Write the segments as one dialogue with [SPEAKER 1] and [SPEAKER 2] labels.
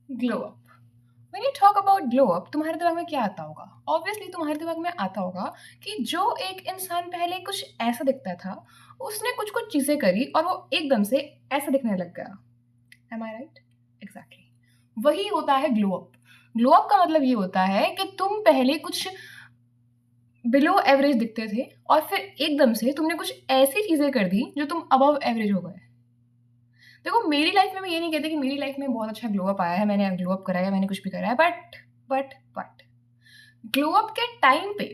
[SPEAKER 1] Glow up. When you talk about glow up, तुम्हारे दिमाग में क्या आता होगा? ऑब्वियसली तुम्हारे दिमाग में आता होगा कि जो एक इंसान पहले कुछ ऐसा दिखता था, उसने कुछ कुछ चीजें करी और वो एकदम से ऐसा दिखने लग गया। एम आई राइट? एग्जैक्टली, वही होता है ग्लो अप। ग्लो अप का मतलब ये होता है कि तुम पहले कुछ बिलो एवरेज दिखते थे और फिर एकदम से तुमने कुछ ऐसी चीजें कर दी जो तुम अबव एवरेज हो गए। देखो, मेरी लाइफ में मैं ये नहीं कहती कि मेरी लाइफ में बहुत अच्छा ग्लो अप आया है, मैंने ग्लो अप करा है, मैंने कुछ भी करा है, बट ग्लो अप के टाइम पे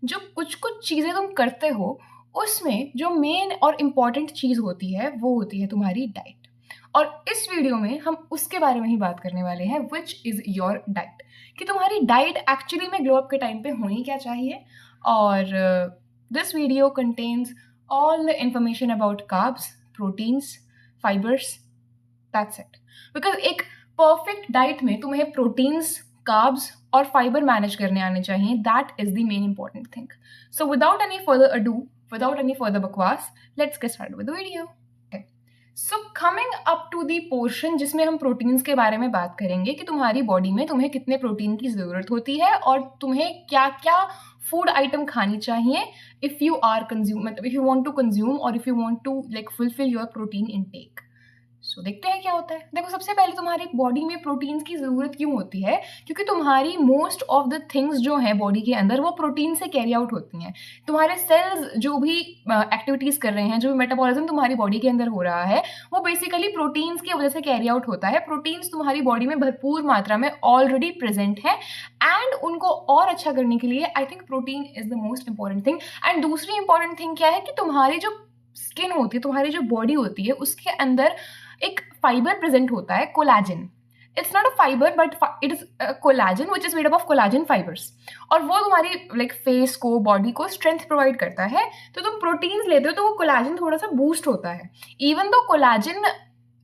[SPEAKER 1] जो कुछ कुछ चीजें तुम करते हो, उसमें जो मेन और इम्पॉर्टेंट चीज होती है वो होती है तुम्हारी डाइट। और इस वीडियो में हम उसके बारे में ही बात करने वाले हैं, विच इज योर डाइट। कि तुम्हारी डाइट एक्चुअली में ग्लो अप के टाइम पे होनी क्या चाहिए। और this video contains all the information about carbs, proteins, fibres, that's it. Because एक परफेक्ट डाइट में तुम्हें प्रोटीन्स, कार्ब्स और फाइबर मैनेज करने आने चाहिए। That is the main important thing. So without any further ado, without any further बकवास, let's get started with the video. So coming up to the portion जिसमें हम proteins के बारे में बात करेंगे कि तुम्हारी बॉडी में तुम्हें कितने प्रोटीन की जरूरत होती है और तुम्हें क्या क्या फूड आइटम खानी चाहिए इफ यू आर कंज्यूम, मतलब if you want to consume और if you want to like fulfil your protein intake. So देखते हैं क्या होता है। देखो, सबसे पहले तुम्हारी बॉडी में प्रोटीन्स की ज़रूरत क्यों होती है? क्योंकि तुम्हारी मोस्ट ऑफ द थिंग्स जो हैं बॉडी के अंदर वो प्रोटीन से कैरी आउट होती हैं। तुम्हारे सेल्स जो भी एक्टिविटीज़ कर रहे हैं, जो भी मेटाबॉलिज्म तुम्हारी बॉडी के अंदर हो रहा है, वो बेसिकली प्रोटीन्स की वजह से कैरी आउट होता है। प्रोटीन्स तुम्हारी बॉडी में भरपूर मात्रा में ऑलरेडी प्रेजेंट है एंड उनको और अच्छा करने के लिए I think protein is the most important thing. And दूसरी इंपॉर्टेंट थिंग क्या है कि तुम्हारी जो स्किन होती है, तुम्हारी जो बॉडी होती है, उसके अंदर एक फाइबर प्रेजेंट होता है, collagen. It's not a fibre but it is collagen which is made up of collagen fibres. और वो तुम्हारी लाइक फेस को, बॉडी को स्ट्रेंथ प्रोवाइड करता है। तो तुम प्रोटीन्स लेते हो तो वो कोलाजन थोड़ा सा बूस्ट होता है। Even though collagen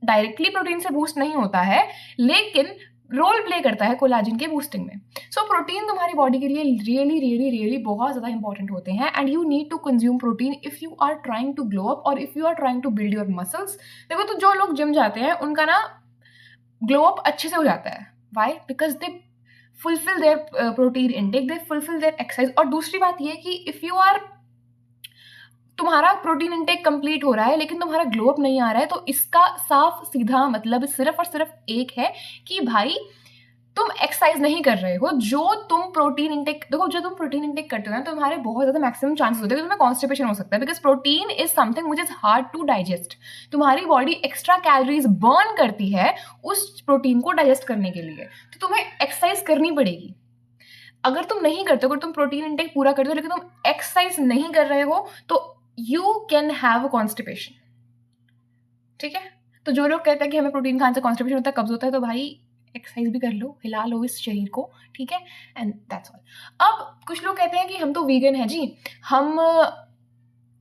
[SPEAKER 1] directly protein से बूस्ट नहीं होता है, लेकिन रोल प्ले करता है कोलाजन के बूस्टिंग में। सो प्रोटीन तुम्हारी बॉडी के लिए रियली रियली रियली बहुत ज़्यादा इंपॉर्टेंट होते हैं and you need to consume protein if you are trying to glow up और if you are trying to build your muscles. देखो, तो जो लोग जिम जाते हैं उनका ना ग्लो अप अच्छे से हो जाता है। Why? Because they fulfil their protein intake, they fulfil their exercise. और दूसरी बात ये कि इफ़ यू आर, तुम्हारा प्रोटीन इनटेक कंप्लीट हो रहा है लेकिन तुम्हारा ग्लो अप नहीं आ रहा है, तो इसका साफ सीधा मतलब सिर्फ और सिर्फ एक है कि भाई तुम एक्सरसाइज नहीं कर रहे हो। जो तुम प्रोटीन इनटेक, देखो, जो तुम प्रोटीन इनटेक करते हो ना, तो तुम्हारे बहुत ज्यादा मैक्सिमम चांसेस होते हैं कि तुम्हें कॉन्स्टिपेशन हो सकता है। Because protein is something which is hard to digest. तुम्हारी बॉडी एक्स्ट्रा कैलोरीज बर्न करती है उस प्रोटीन को डाइजेस्ट करने के लिए, तो तुम्हें एक्सरसाइज करनी पड़ेगी। अगर तुम नहीं करते हो, अगर तुम प्रोटीन इनटेक पूरा करते हो लेकिन तुम एक्सरसाइज नहीं कर रहे हो, तो यू कैन हैव कॉन्स्टिपेशन। ठीक है? तो जो लोग कहते हैं कि हमें प्रोटीन खाने से कॉन्स्टिपेशन होता है, कब्ज होता है, तो भाई एक्सरसाइज भी कर लो, हिला लो इस शरीर को। ठीक है? And that's all. अब कुछ लोग कहते हैं कि हम तो वीगन हैं जी, हम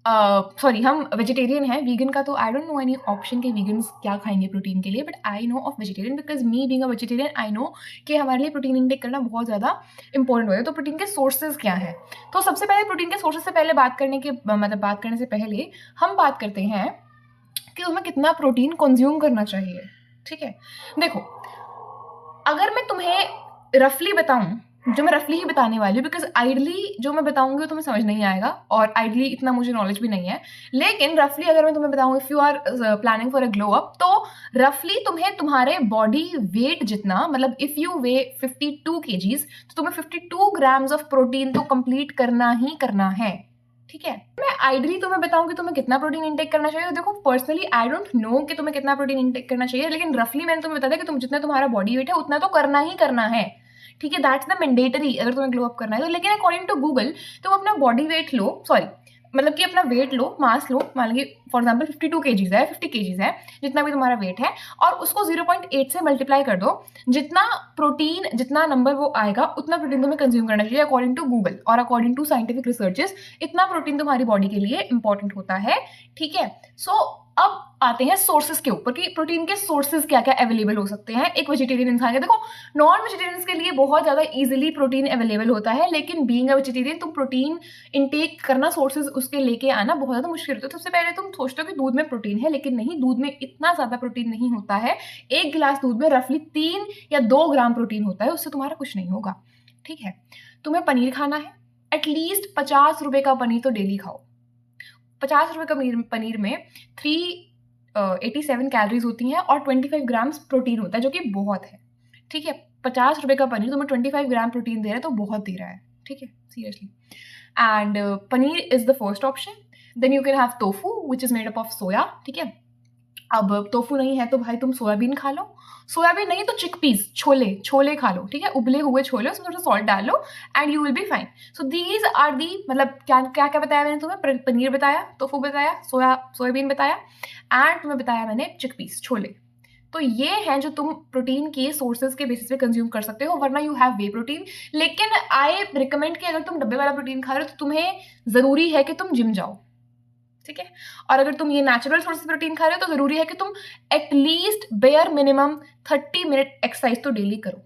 [SPEAKER 1] हम वेजिटेरियन हैं। वीगन का तो I don't know any option कि वीगन्स क्या खाएंगे प्रोटीन के लिए, but I know of vegetarian because me being a vegetarian I know कि हमारे लिए प्रोटीन इनटेक करना बहुत ज़्यादा इंपॉर्टेंट होता है। तो प्रोटीन के सोर्सेज क्या हैं? तो सबसे पहले प्रोटीन के सोर्सेज से पहले बात करने से पहले हम बात करते हैं कि तुम्हें कितना प्रोटीन कंज्यूम करना चाहिए। ठीक है? देखो, अगर मैं तुम्हें रफली बताऊं, जो मैं रफली ही बताने वाली हूँ, बिकॉज आइडली जो मैं बताऊंगी वो तुम्हें समझ नहीं आएगा और आइडली इतना मुझे नॉलेज भी नहीं है, लेकिन रफली अगर मैं तुम्हें बताऊं, if you are planning for a glow up, तो रफली तुम्हें तुम्हारे बॉडी वेट जितना, मतलब इफ यू वे 52 kgs, तो तुम्हें 52 ग्राम्स ऑफ प्रोटीन तो कंप्लीट करना ही करना है। ठीक है? मैं आइडली तुम्हें बताऊंगी तुम्हें कितना प्रोटीन इंटेक करना चाहिए। तो देखो, पर्सनली आई डोंट नो कि तुम्हें कितना प्रोटीन इंटेक करना चाहिए, लेकिन रफली मैंने तुम्हें बता दिया कि तुम जितना तुम्हारा बॉडी वेट है उतना तो करना ही करना है। ठीक है? दैट्स द मैंडेटरी अगर तुम्हें ग्लो अप करना है तो। लेकिन अकॉर्डिंग टू गूगल, तुम अपना बॉडी वेट लो, सॉरी मतलब कि अपना वेट लो, मास लो, मान लीजिए फॉर एग्जाम्पल 52 kgs है, 50 kgs है, जितना भी तुम्हारा वेट है, और उसको 0.8 से मल्टीप्लाई कर दो। जितना प्रोटीन, जितना नंबर वो आएगा, उतना प्रोटीन तुम्हें कंज्यूम करना चाहिए अकॉर्डिंग टू गूगल और अकॉर्डिंग टू साइंटिफिक रिसर्चेस। इतना प्रोटीन तुम्हारी बॉडी के लिए इंपॉर्टेंट होता है। ठीक है? सो अब आते हैं सोर्सेज के ऊपर कि प्रोटीन के सोर्सेज क्या-क्या अवेलेबल हो सकते हैं एक वेजिटेरियन इंसान के। देखो, नॉन वेजिटेरियंस के लिए बहुत ज़्यादा ईज़िली प्रोटीन अवेलेबल होता है, लेकिन बीइंग अ वेजिटेरियन तुम प्रोटीन इनटेक करना, सोर्सेज उसके लेके आना बहुत ज़्यादा मुश्किल होता है। सबसे पहले तुम सोचते हो कि दूध में प्रोटीन है, लेकिन नहीं, दूध में इतना ज़्यादा प्रोटीन नहीं होता है। 1 गिलास दूध में रफली 3 या 2 ग्राम प्रोटीन होता है, उससे तुम्हारा कुछ नहीं होगा, ठीक है? तुम्हें पनीर खाना है, एटलीस्ट ₹50 का पनीर तो डेली खाओ। ₹50 का पनीर में 387 कैलोरीज़ होती हैं और 25 ग्राम्स प्रोटीन होता है, जो कि बहुत है, ठीक है? ₹50 का पनीर तुम्हें 25 ग्राम प्रोटीन दे रहा है, तो बहुत दे रहा है, ठीक है? Seriously. And paneer is the first option. Then you can have tofu which is made up of soya, ठीक है? अब टोफू नहीं है तो भाई तुम सोयाबीन खा लो, सोयाबीन नहीं तो चिकपीस, छोले खा लो, ठीक है? उबले हुए छोले, उसमें थोड़ा सॉल्ट डाल लो and you will be fine. So these are the, मतलब क्या बताया मैंने तुम्हें? पनीर बताया, टोफू बताया, सोयाबीन बताया एंड तुम्हें बताया मैंने चिकपीस, छोले। तो ये हैं जो तुम प्रोटीन के सोर्सेज के बेसिस पे कंज्यूम कर सकते हो, वरना यू हैव वे प्रोटीन। लेकिन आई रिकमेंड कि अगर तुम डब्बे वाला प्रोटीन खा रहे हो तो तुम्हें ज़रूरी है कि तुम जिम जाओ, ठीक है? और अगर तुम ये नेचुरल सोर्स से प्रोटीन खा रहे हो तो ज़रूरी है कि तुम at least bare minimum 30 minute exercise तो डेली करो,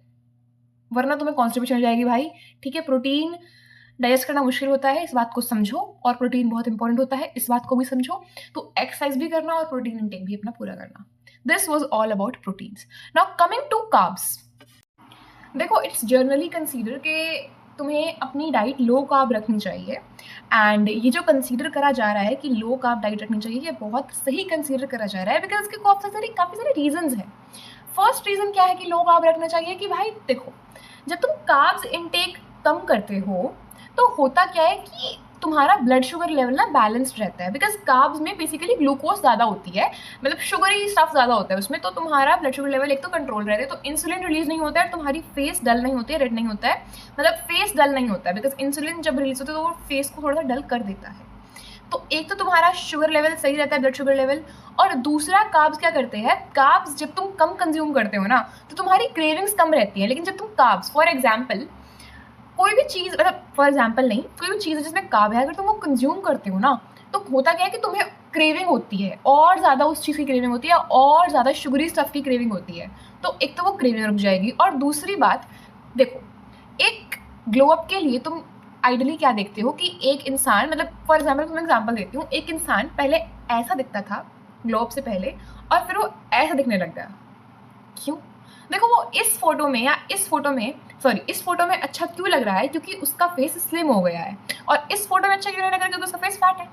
[SPEAKER 1] वरना तुम्हें कॉन्स्टिपेशन हो जाएगी भाई, ठीक है? प्रोटीन डाइजेस्ट करना मुश्किल होता है, इस बात को समझो, और प्रोटीन बहुत इंपॉर्टेंट होता है, इस बात को भी समझो। तो एक्सरसाइज भी करना और प्रोटीन इंटेक भी अपना पूरा करना। This was all about proteins. Now coming to carbs. देखो, इट्स जनरली कंसीडर कि तुम्हें अपनी डाइट लो कार्ब रखनी चाहिए, एंड ये जो कंसीडर करा जा रहा है कि लो कार्ब डाइट रखनी चाहिए, ये बहुत सही कंसीडर करा जा रहा है, बिकॉज इसके काफ़ी सारे रीजंस हैं। फर्स्ट रीज़न क्या है कि लो कार्ब रखना चाहिए कि भाई देखो, जब तुम कार्ब्स इनटेक कम करते हो तो होता क्या है कि तुम्हारा ब्लड शुगर लेवल ना बैलेंस्ड रहता है, बिकॉज कार्ब्स में बेसिकली ग्लूकोज ज़्यादा होती है, मतलब शुगरी स्टफ ज़्यादा होता है उसमें, तो तुम्हारा ब्लड शुगर लेवल एक तो कंट्रोल रहता है, तो इंसुलिन रिलीज नहीं होता है, तुम्हारी फेस डल नहीं होती है, रेड नहीं होता है, मतलब फेस डल नहीं होता है, बिकॉज इंसुलिन जब रिलीज होता है तो वो फेस को थोड़ा सा डल कर देता है। तो एक तो तुम्हारा शुगर लेवल सही रहता है, ब्लड शुगर लेवल, और दूसरा कार्ब्स क्या करते हैं, कार्ब्स जब तुम कम कंज्यूम करते हो ना तो तुम्हारी क्रेविंग्स कम रहती है। लेकिन जब तुम कार्ब्स, फॉर एग्जाम्पल कोई भी चीज़, मतलब फॉर एग्जाम्पल नहीं, कोई भी चीज़ है जिसमें कार्ब है, अगर तुम वो कंज्यूम करते हो ना तो होता क्या है कि तुम्हें क्रेविंग होती है, और ज़्यादा उस चीज़ की क्रेविंग होती है, और ज़्यादा शुगरी स्टफ की क्रेविंग होती है। तो एक तो वो क्रेविंग रुक जाएगी, और दूसरी बात देखो, एक ग्लो अप के लिए तुम आइडली क्या देखते हो कि एक इंसान, मतलब फॉर एग्जाम्पल तुम्हें एग्जाम्पल देती हूँ, एक इंसान पहले ऐसा दिखता था ग्लो अप से पहले, और फिर वो ऐसा दिखने लग गया। क्यों? देखो, वो इस फोटो में, या इस फोटो में अच्छा क्यों लग रहा है? क्योंकि उसका फेस स्लिम हो गया है, और इस फोटो में अच्छा क्यों नहीं लग रहा है? क्योंकि उसका फेस फैट है।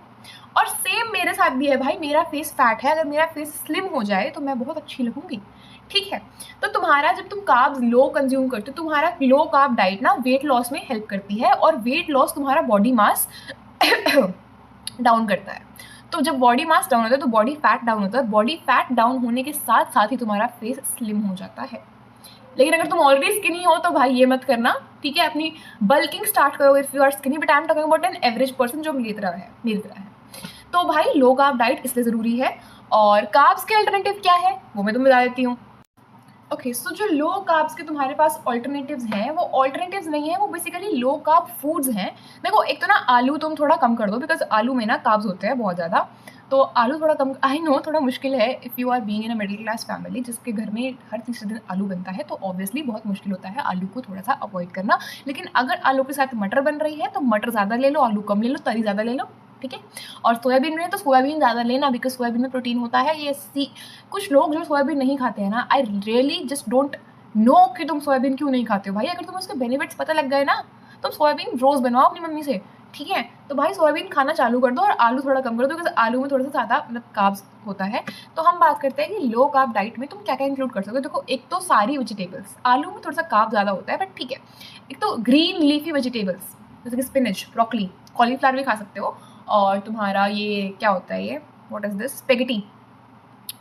[SPEAKER 1] और सेम मेरे साथ भी है भाई, मेरा फेस फैट है, अगर मेरा फेस स्लिम हो जाए तो मैं बहुत अच्छी लगूंगी, ठीक है? तो तुम्हारा, जब तुम कार्ब्स लो कंज्यूम करते हो, तुम्हारा लो कार्ब डाइट ना वेट लॉस में हेल्प करती है, और वेट लॉस तुम्हारा बॉडी मास डाउन करता है। तो जब बॉडी मास डाउन होता है तो बॉडी फैट डाउन होता है, बॉडी फैट डाउन होने के साथ साथ ही तुम्हारा फेस स्लिम हो जाता है। लेकिन अगर तुम ऑलरेडी स्किनी हो तो भाई ये मत करना, ठीक है? अपनी बल्किंग स्टार्ट करो if you are skinny, but I am talking about an average person जो मेरी तरह है। तो भाई लो कार्ब डाइट इसलिए ज़रूरी है। और कार्ब्स के अल्टरनेटिव क्या है वो मैं तुम्हें बता देती हूँ। ओके, सो जो लो कार्ब्स के तुम्हारे पास ऑल्टरनेटिव्स हैं, वो ऑल्टरनेटिव्स नहीं है, वो बेसिकली लो कार्ब फूड्स हैं। देखो, एक तो ना आलू तुम थोड़ा कम कर दो, बिकॉज आलू में ना कार्ब्स होते हैं बहुत ज़्यादा, तो आलू थोड़ा कम, आई नो थोड़ा मुश्किल है if you are being in a middle class family जिसके घर में हर तीसरे दिन आलू बनता है, तो ऑब्वियसली बहुत मुश्किल होता है आलू को थोड़ा सा अवॉइड करना। लेकिन अगर आलू के साथ मटर बन रही है तो मटर ज़्यादा ले लो, आलू कम ले लो, तरी ज़्यादा ले लो, ठीक है? और सोयाबीन में तो सोयाबीन ज़्यादा लेना, बिकॉज सोयाबीन में प्रोटीन होता है। ये कुछ लोग जो सोयाबीन नहीं खाते हैं ना, I really just don't know कि तुम सोयाबीन क्यों नहीं खाते हो भाई। अगर तुम्हें उसके बेनिफिट्स पता लग गए ना, तुम सोयाबीन रोज़ बनवाओ अपनी मम्मी से, ठीक है? तो भाई सोयाबीन खाना चालू कर दो और आलू थोड़ा कम कर दो, बिकॉज आलू में थोड़ा सा ज़्यादा मतलब कार्ब्स होता है। तो हम बात करते हैं कि लो कार्ब डाइट में तुम क्या क्या इंक्लूड कर सकते हो। देखो, एक तो सारी वेजिटेबल्स, आलू में थोड़ा सा कार्ब ज़्यादा होता है बट ठीक है। एक तो ग्रीन लीफी वेजिटेबल्स जैसे कि स्पिनच, ब्रोकली, कॉलीफ्लावर भी खा सकते हो, और तुम्हारा ये क्या होता है, ये what is this, spaghetti,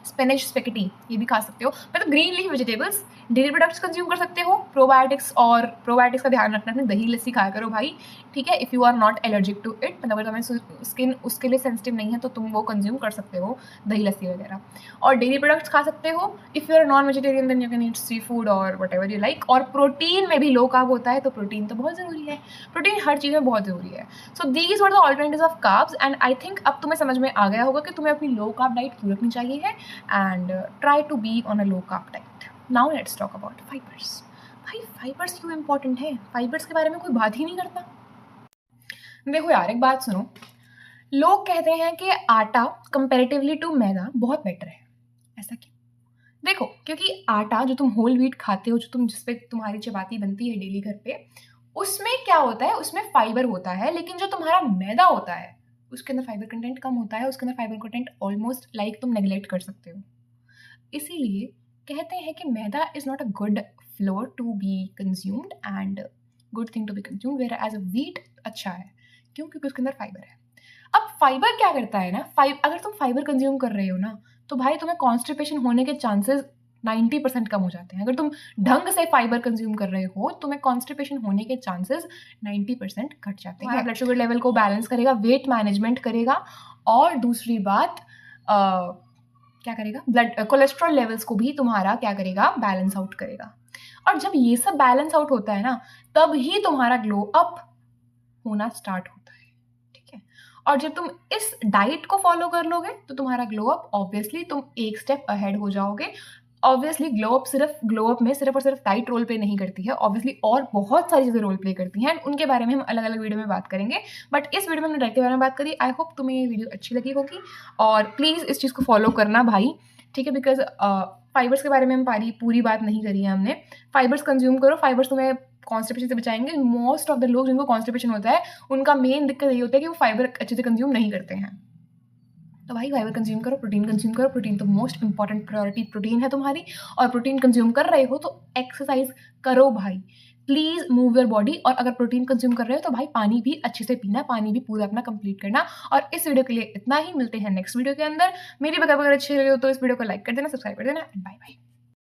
[SPEAKER 1] spinach, spaghetti ये भी खा सकते हो, मतलब green leaf vegetables. Dairy products consume कर सकते हो, प्रोबायोटिक्स, और प्रोबायोटिक्स का ध्यान रखना, अपनी दही लस्सी खाया करो भाई, ठीक है। If you are not allergic to it, मतलब अगर तुम्हें स्किन उसके लिए सेंसिटिव नहीं है तो तुम वो कंज्यूम कर सकते हो, दही लस्सी वगैरह। और डेयरी प्रोडक्ट्स खा सकते हो। If you are non vegetarian then you can eat sea food और वट एवर यू लाइक। और प्रोटीन में भी लो कार्ब होता है, तो प्रोटीन तो बहुत ज़रूरी है, प्रोटीन हर चीज़ में बहुत ज़रूरी है। So these were the alternatives of carbs, and I think अब तुम्हें समझ में आ गया होगा कि तुम्हें अपनी लो कार्ब डाइट क्यों रखनी चाहिए है, and try to be on a low carb diet. Now let's talk about fibres. भाई फाइबर्स क्यों इंपॉर्टेंट है? फाइबर्स के बारे में कोई बात ही नहीं करता। देखो यार, एक बात सुनो, लोग कहते हैं कि आटा कंपैरेटिवली टू मैदा बहुत बेटर है। ऐसा क्यों? देखो, क्योंकि आटा जो तुम होल व्हीट खाते हो, जो तुम जिस पे तुम्हारी चपाती बनती है डेली घर पे, उसमें क्या होता है, उसमें फाइबर होता है। लेकिन जो तुम्हारा मैदा होता है, उसके अंदर फाइबर कंटेंट कम होता है, उसके अंदर फाइबर कंटेंट ऑलमोस्ट लाइक तुम नेग्लेक्ट कर सकते हो। इसीलिए कहते हैं कि maida is not a good flour to be consumed and good thing to be consumed, where as a wheat अच्छा है। क्यों? क्योंकि उसके अंदर फाइबर है। अब फाइबर क्या करता है ना, अगर तुम फाइबर कंज्यूम कर रहे हो ना, तो भाई तुम्हें कॉन्स्टिपेशन होने के चांसेस 90% कम हो जाते हैं। अगर तुम ढंग से फाइबर कंज्यूम कर रहे हो, तुम्हें कॉन्स्टिपेशन होने के चांसेस 90% घट जाते हैं। ब्लड शुगर लेवल को बैलेंस करेगा, वेट मैनेजमेंट करेगा, और दूसरी बात क्या करेगा, ब्लड कोलेस्ट्रॉल लेवल्स को भी तुम्हारा क्या करेगा, बैलेंस आउट करेगा। और जब ये सब बैलेंस आउट होता है ना, तब ही तुम्हारा ग्लो अप होना स्टार्ट होता है, ठीक है। और जब तुम इस डाइट को फॉलो कर लोगे तो तुम्हारा ग्लो अप, ऑब्वियसली तुम एक स्टेप अहेड हो जाओगे। ऑब्वियसली ग्लो अप में सिर्फ और सिर्फ डाइट रोल प्ले नहीं करती है, ऑब्वियसली और बहुत सारी चीज़ें रोल प्ले करती हैं, उनके बारे में हम अलग अलग वीडियो में बात करेंगे। बट इस वीडियो में हमने डाइट के बारे में बात करी। आई होप तुम्हें ये वीडियो अच्छी लगी होगी, और प्लीज़ इस चीज़ को फॉलो करना भाई, ठीक है। बिकॉज फाइबर्स के बारे में हम पूरी बात नहीं करी है हमने। फाइबर्स कंज्यूम करो, फाइबर्स तुम्हें कॉन्स्टिपेशन से बचाएंगे। मोस्ट ऑफ द लोग जिनको कॉन्स्टिपेशन होता है, उनका मेन दिक्कत यही होता है कि वो फाइबर अच्छे से कंज्यूम नहीं करते हैं। तो भाई फाइबर कंज्यूम करो, प्रोटीन कंज्यूम करो। प्रोटीन तो मोस्ट इंपॉर्टेंट प्रायोरिटी प्रोटीन है तुम्हारी, और प्रोटीन कंज्यूम कर रहे हो तो एक्सरसाइज करो भाई, प्लीज मूव योर बॉडी। और अगर प्रोटीन कंज्यूम कर रहे हो तो भाई पानी भी अच्छे से पीना, पानी भी पूरा अपना कंप्लीट करना। और इस वीडियो के लिए इतना ही, मिलते हैं नेक्स्ट वीडियो के अंदर। मेरी बता अगर अच्छी लगे हो तो इस वीडियो को लाइक कर देना, सब्सक्राइब कर देना, एंड बाय बाय।